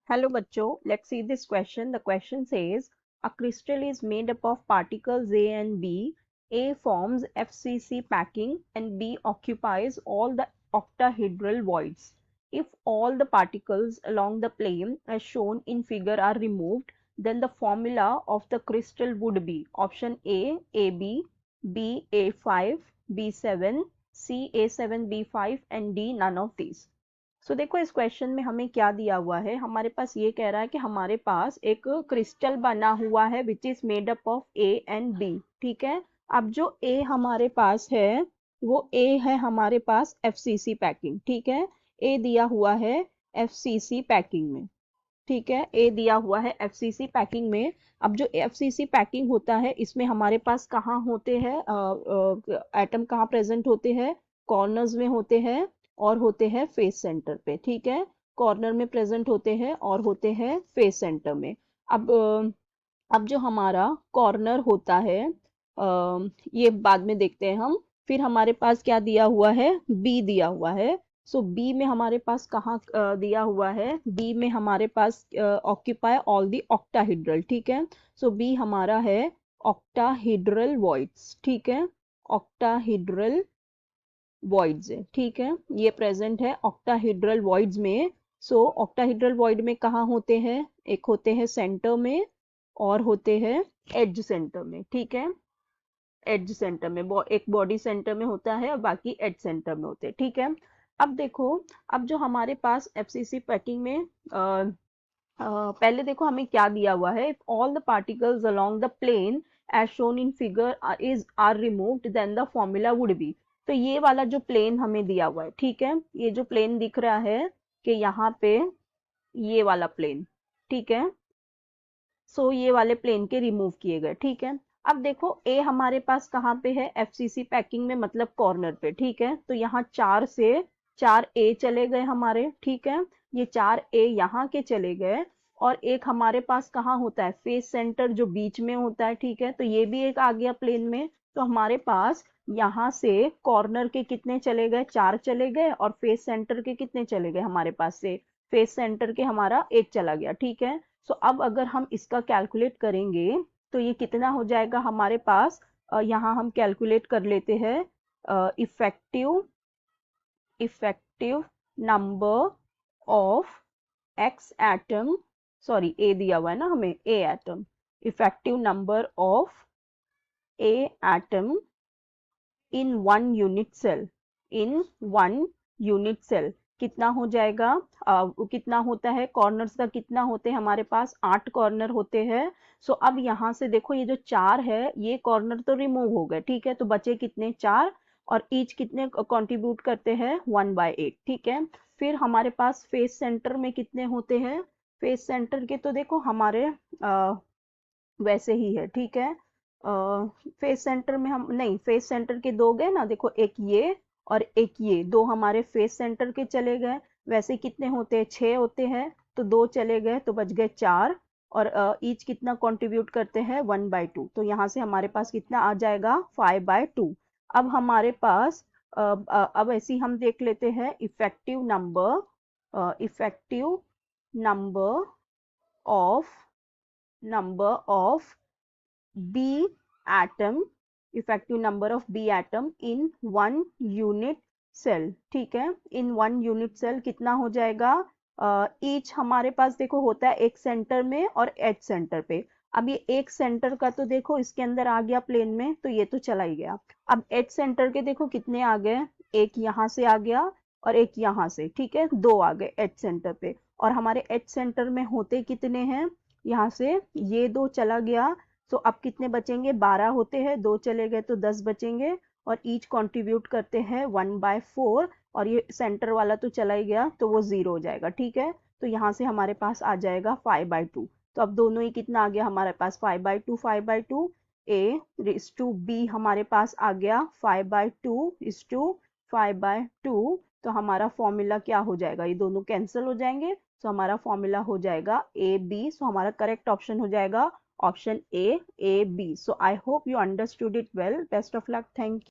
Hello bachcho, let's see this question. The question says a crystal is made up of particles A and B. A forms FCC packing and B occupies all the octahedral voids. If all the particles along the plane as shown in figure are removed, then the formula of the crystal would be option A, AB, B, A5, B7, C, A7, B5 and D none of these. देखो इस question में हमें क्या दिया हुआ है, हमारे पास ये कह रहा है कि हमारे पास एक क्रिस्टल बना हुआ है which is made up of A and B. ठीक है, अब जो ए हमारे पास है वो ए है हमारे पास एफसीसी पैकिंग। ठीक है, ए दिया हुआ है एफसीसी पैकिंग में। ठीक है, ए दिया हुआ है एफसीसी पैकिंग में। अब जो एफसीसी पैकिंग होता है इसमें हमारे पास कहाँ होते हैं एटम, कहाँ प्रेजेंट होते हैं, कॉर्नर्स में होते हैं और होते हैं फेस सेंटर पे। ठीक है, कॉर्नर में प्रेजेंट होते हैं और होते हैं फेस सेंटर में। अब जो हमारा कॉर्नर होता है ये बाद में देखते हैं हम। फिर हमारे पास क्या दिया हुआ है, बी दिया हुआ है। सो बी में हमारे पास कहाँ दिया हुआ है, बी में हमारे पास ऑक्यूपाई ऑल दी ऑक्टाहिड्रल। ठीक है, सो बी हमारा है ऑक्टाहिड्रल वॉइड्स। ठीक है, ऑक्टाहिड्रल वॉइड्स है। ठीक है, ये प्रेजेंट है ऑक्टाहिड्रल वॉइड्स में। सो ऑक्टाहिड्रल वॉइड में कहाँ होते हैं, एक होते हैं सेंटर में और होते हैं एज सेंटर में। ठीक है, एज सेंटर में एक बॉडी सेंटर में होता है और बाकी एज सेंटर में होते हैं। ठीक है, अब देखो, अब जो हमारे पास एफसीसी पैकिंग में पहले देखो हमें क्या दिया हुआ है, all the particles along the plane as shown in figure is are removed then the formula would be. तो ये वाला जो प्लेन हमें दिया हुआ है, ठीक है, ये जो प्लेन दिख रहा है कि यहाँ पे ये वाला प्लेन। ठीक है, सो ये वाले प्लेन के रिमूव किए गए। ठीक है, अब देखो ए हमारे पास कहाँ पे है, एफसीसी पैकिंग में, मतलब कॉर्नर पे। ठीक है, तो यहाँ 4 से 4 ए चले गए हमारे। ठीक है, ये 4 ए यहाँ के चले गए और एक हमारे पास कहाँ होता है, फेस सेंटर जो बीच में होता है। ठीक है, तो ये भी एक आ गया प्लेन में। तो हमारे पास यहाँ से कॉर्नर के कितने चले गए, 4 चले गए और फेस सेंटर के कितने चले गए, हमारे पास से फेस सेंटर के हमारा 1 चला गया। ठीक है, सो अब अगर हम इसका कैलकुलेट करेंगे तो ये कितना हो जाएगा हमारे पास, यहाँ हम कैलकुलेट कर लेते हैं effective number of X atom, sorry A दिया हुआ है ना हमें, A atom, effective number of A atom in one unit cell, in one unit cell कितना हो जाएगा, कितना होता है, कॉर्नर्स का कितना होते हैं हमारे पास, 8 कॉर्नर होते हैं। सो अब यहाँ से देखो ये जो 4 है ये कॉर्नर तो रिमूव हो गए। ठीक है, तो बचे कितने, 4, और ईच कितने कंट्रीब्यूट करते हैं, 1/8। ठीक है, फिर हमारे पास फेस सेंटर में कितने होते हैं, फेस सेंटर के तो देखो हमारे वैसे ही है। ठीक है, फेस सेंटर में हम नहीं, फेस सेंटर के 2 गए ना, देखो एक ये और एक ये, 2 हमारे फेस सेंटर के चले गए। वैसे कितने होते हैं, 6 होते हैं, तो 2 चले गए तो बच गए 4, और ईच कितना कंट्रीब्यूट करते हैं, 1/2। तो यहाँ से हमारे पास कितना आ जाएगा, 5/2। अब हमारे पास अब ऐसे ही हम देख लेते हैं effective number of B atom, effective number of B atom in one unit cell। ठीक है, in one unit cell कितना हो जाएगा, ईच हमारे पास देखो होता है एक सेंटर में और एच सेंटर पे। अब ये एक सेंटर का तो देखो इसके अंदर आ गया प्लेन में, तो ये तो चला ही गया। अब एच सेंटर के देखो कितने आ गए, एक यहाँ से आ गया और एक यहाँ से। ठीक है, 2 आ गए एच सेंटर पे, और हमारे एच सेंटर में होते कितने हैं, यहाँ से ये 2 चला गया। तो अब कितने बचेंगे, 12 होते हैं, 2 चले गए तो 10 बचेंगे, और ईच कंट्रीब्यूट करते हैं 1/4, और ये सेंटर वाला तो चला ही गया तो वो 0 हो जाएगा। ठीक है, तो यहाँ से हमारे पास आ जाएगा 5/2। तो अब दोनों ही कितना आ गया हमारे पास, 5/2 ए इज टू बी हमारे पास आ गया 5/2 तो हमारा फॉर्मूला क्या हो जाएगा, ये दोनों कैंसिल हो जाएंगे, तो हमारा फॉर्मूला हो जाएगा AB। सो हमारा करेक्ट ऑप्शन हो जाएगा option A, A, B. So I hope you understood it well. Best of luck. Thank you.